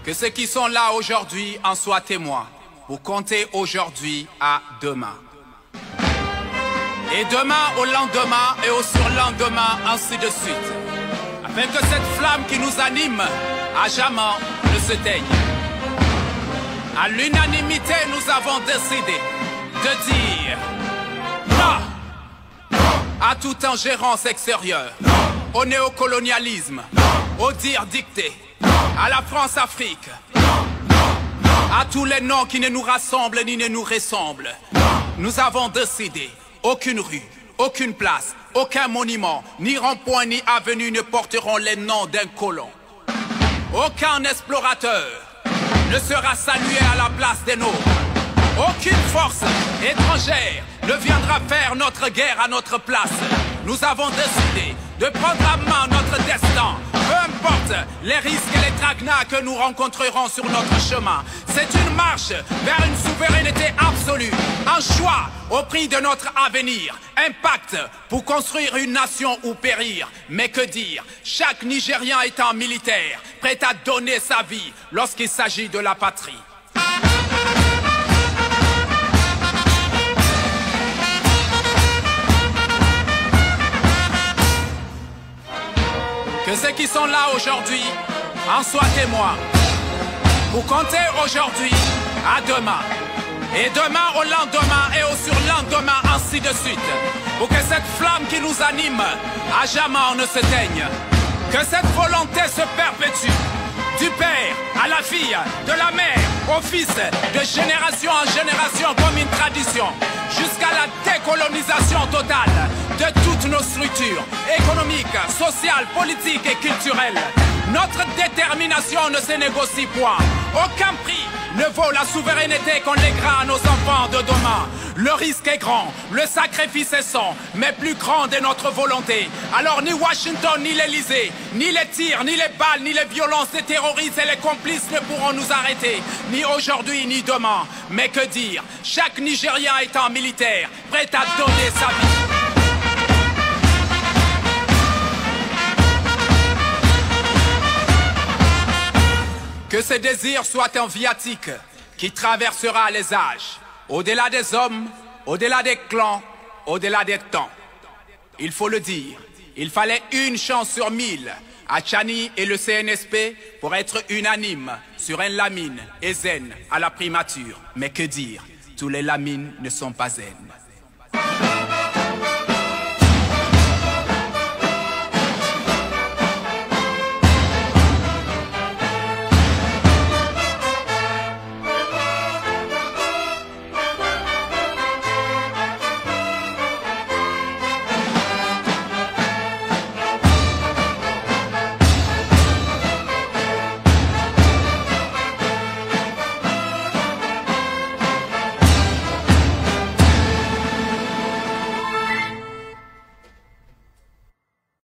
Que ceux qui sont là aujourd'hui en soient témoins. Vous comptez aujourd'hui à demain. Et demain au lendemain et au surlendemain, ainsi de suite. Afin que cette flamme qui nous anime à jamais ne se teigne. À l'unanimité, nous avons décidé de dire non à toute ingérence extérieure, au néocolonialisme, au dire dicté, à la France-Afrique, à tous les noms qui ne nous rassemblent ni ne nous ressemblent. Nous avons décidé, aucune rue, aucune place, aucun monument, ni rond-point, ni avenue ne porteront les noms d'un colon. Aucun explorateur ne sera salué à la place des nôtres. Aucune force étrangère ne viendra faire notre guerre à notre place. Nous avons décidé de prendre à main notre destin. Peu importe les risques et les traquenards que nous rencontrerons sur notre chemin. C'est une marche vers une souveraineté absolue. Un choix au prix de notre avenir. Un pacte pour construire une nation ou périr. Mais que dire? Chaque Nigérien est un militaire, prêt à donner sa vie lorsqu'il s'agit de la patrie. Que ceux qui sont là aujourd'hui en soient témoins. Vous comptez aujourd'hui à demain. Et demain au lendemain et au surlendemain, ainsi de suite. Pour que cette flamme qui nous anime à jamais ne se teigne. Que cette volonté se perpétue. Du père à la fille, de la mère au fils, de génération en génération comme une tradition. Jusqu'à la décolonisation totale de toutes nos structures économiques, sociales, politiques et culturelles. Notre détermination ne se négocie point. Aucun prix ne vaut la souveraineté qu'on lèguera à nos enfants de demain. Le risque est grand, le sacrifice est sans, mais plus grande est notre volonté. Alors ni Washington, ni l'Elysée, ni les tirs, ni les balles, ni les violences des terroristes et les complices ne pourront nous arrêter. Ni aujourd'hui, ni demain. Mais que dire? Chaque Nigérien est un militaire, prêt à donner sa vie. Que ce désir soit un viatique qui traversera les âges, au-delà des hommes, au-delà des clans, au-delà des temps. Il faut le dire, il fallait une chance sur 1000 à Tchani et le CNSP pour être unanime sur un Lamine et Zen à la primature. Mais que dire, tous les Lamines ne sont pas Zen.